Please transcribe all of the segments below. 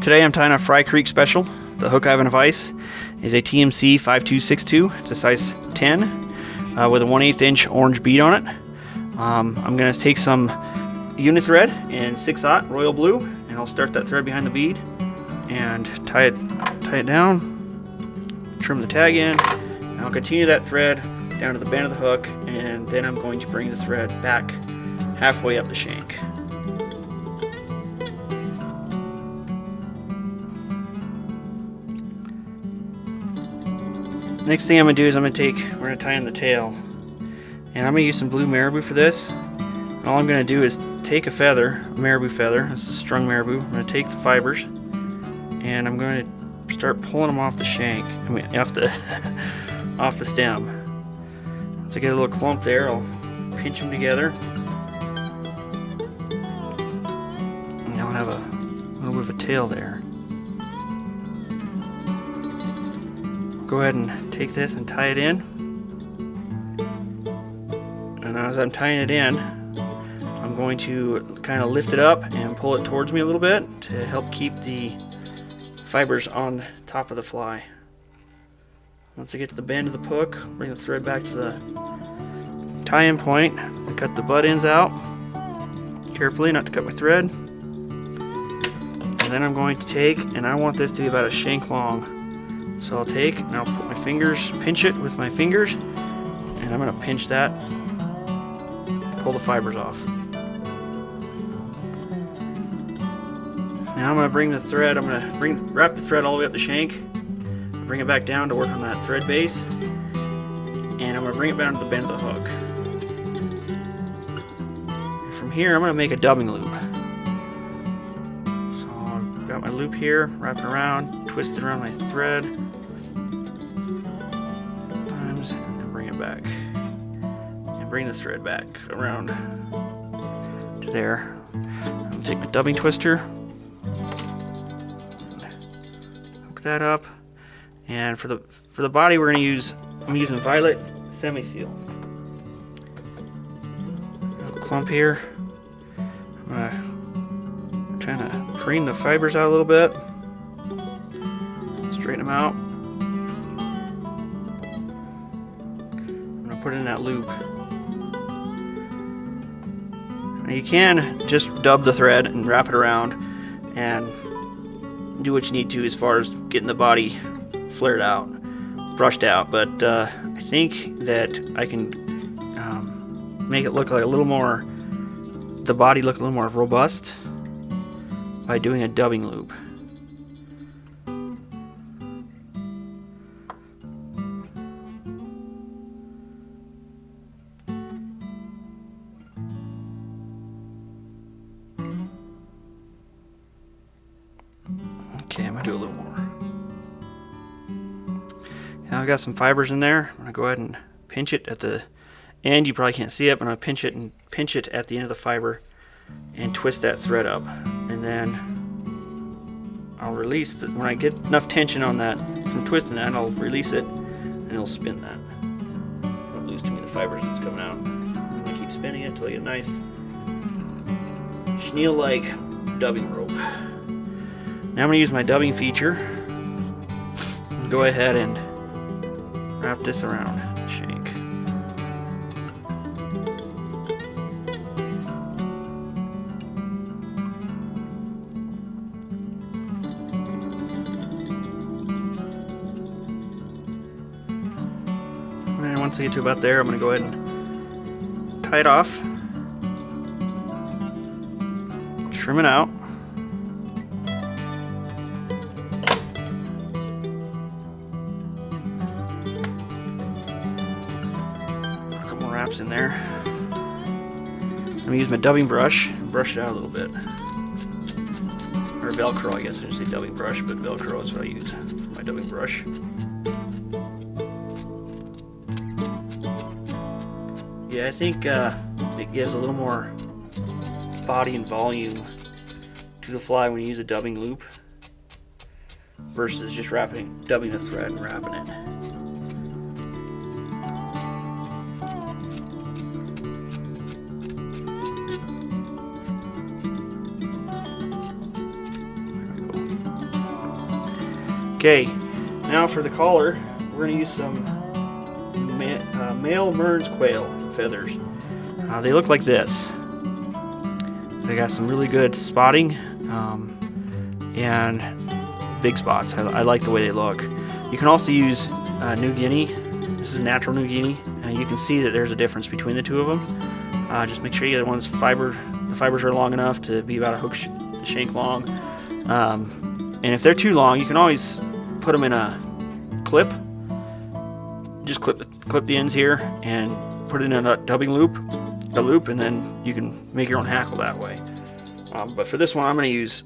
Today I'm tying a Frye Creek special. The hook I have in a vise is a TMC 5262. It's a size 10 with a 1/8 inch orange bead on it. I'm going to take some Uni-Thread in 6/0 royal blue, and I'll start that thread behind the bead and tie it down, trim the tag in, and I'll continue that thread down to the bend of the hook, and then I'm going to bring the thread back halfway up the shank. Next thing I'm going to do is we're going to tie in the tail, and I'm going to use some blue Marabou for this. And all I'm going to do is take a feather, a Marabou feather, this is a strung Marabou. I'm going to take the fibers and I'm going to start pulling them off the shank, off the stem. Once I get a little clump there, I'll pinch them together, and I'll have a little bit of a tail there. Go ahead and take this and tie it in, and as I'm tying it in, I'm going to kind of lift it up and pull it towards me a little bit to help keep the fibers on top of the fly. Once I get to the bend of the hook, bring the thread back to the tie-in point and cut the butt ends out carefully, not to cut my thread. And then I'm going to take, and I want this to be about a shank long. So I'll take and I'll put my fingers, pinch it with my fingers, and I'm going to pinch that, pull the fibers off. Now I'm going to bring the thread, wrap the thread all the way up the shank, bring it back down to work on that thread base, and I'm going to bring it down to the bend of the hook. And from here I'm going to make a dubbing loop. So I've got my loop here, wrap it around, twist it around my thread, and then bring it back, and bring the thread back around to there. I'm going to take my dubbing twister, hook that up, and for the body I'm using violet semi-seal. A little clump here. I'm gonna kind of preen the fibers out a little bit, straighten them out. I'm gonna put it in that loop. Now you can just dub the thread and wrap it around and do what you need to as far as getting the body flared out, brushed out, but I think that I can make it look like the body look a little more robust by doing a dubbing loop. Okay, I'm gonna do a little more. Now I've got some fibers in there. I'm gonna go ahead and pinch it at the end. You probably can't see it, but I'm gonna pinch it at the end of the fiber and twist that thread up. And then I'll release it. When I get enough tension on that from twisting that, I'll release it and it'll spin that. Don't lose too many fibers as it's coming out. I'm gonna keep spinning it until I get a nice chenille-like dubbing rope. Now I'm going to use my dubbing feature and go ahead and wrap this around the shank. And then once I get to about there, I'm going to go ahead and tie it off, trim it out. Wraps in there. I'm going to use my dubbing brush and brush it out a little bit. Or Velcro, I guess. I didn't say dubbing brush, but Velcro is what I use for my dubbing brush. Yeah, I think it gives a little more body and volume to the fly when you use a dubbing loop versus just dubbing a thread and wrapping it. Okay, now for the collar, we're going to use some male Mearns quail feathers. They look like this. They got some really good spotting and big spots. I like the way they look. You can also use New Guinea. This is natural New Guinea, and you can see that there's a difference between the two of them. Just make sure you get one that's the fibers are long enough to be about a hook shank long. And if they're too long, you can always put them in a clip. Just clip the ends here and put it in a dubbing loop, and then you can make your own hackle that way. But for this one, I'm going to use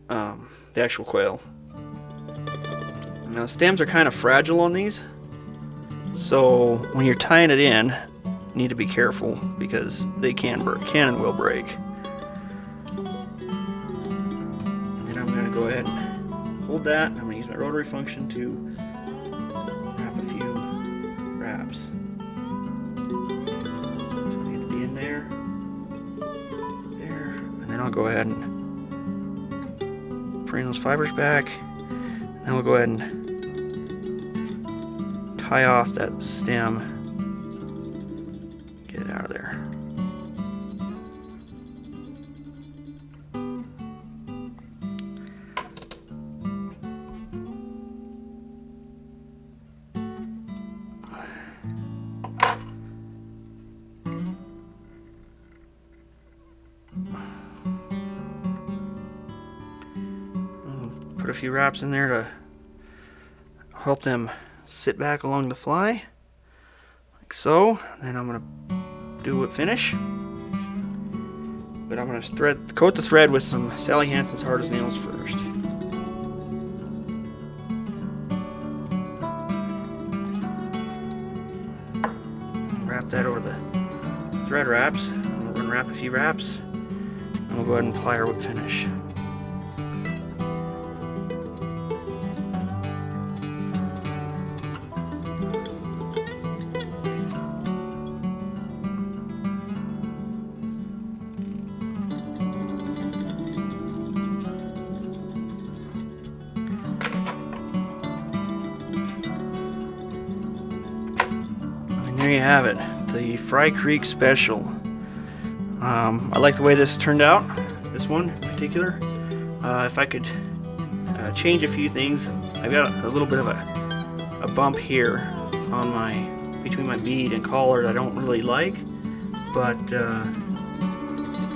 the actual quail. Now, stems are kind of fragile on these, so when you're tying it in, you need to be careful because they can and will break. And then I'm going to go ahead and hold that. I'm going to use my rotary function to wrap a few wraps. So I need the end there, and then I'll go ahead and bring those fibers back. Now we'll go ahead and tie off that stem. Get it out of there. Put a few wraps in there to help them sit back along the fly, like so. Then I'm going to do a finish, but I'm going to coat the thread with some Sally Hansen's Hard as Nails first. Wrap that over the thread wraps. We're going to wrap a few wraps, and we'll go ahead and apply our whip finish. There you have it, the Frye Creek Special. I like the way this turned out, this one in particular. If I could change a few things, I've got a little bit of a bump here on between my bead and collar that I don't really like, but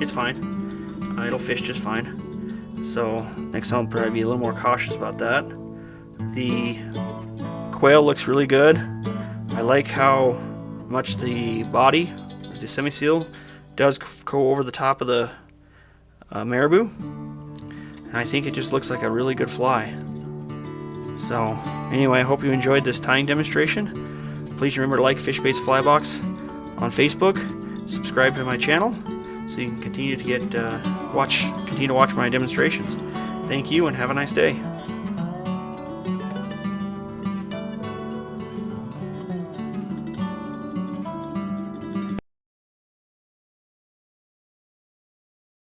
it's fine. It'll fish just fine. So next time I'll probably be a little more cautious about that. The quail looks really good. I like how much the body, the semi-seal, does go over the top of the Marabou, and I think it just looks like a really good fly. So anyway, I hope you enjoyed this tying demonstration. Please remember to like Fishbait's Fly Box on Facebook, subscribe to my channel so you can continue to watch my demonstrations. Thank you and have a nice day.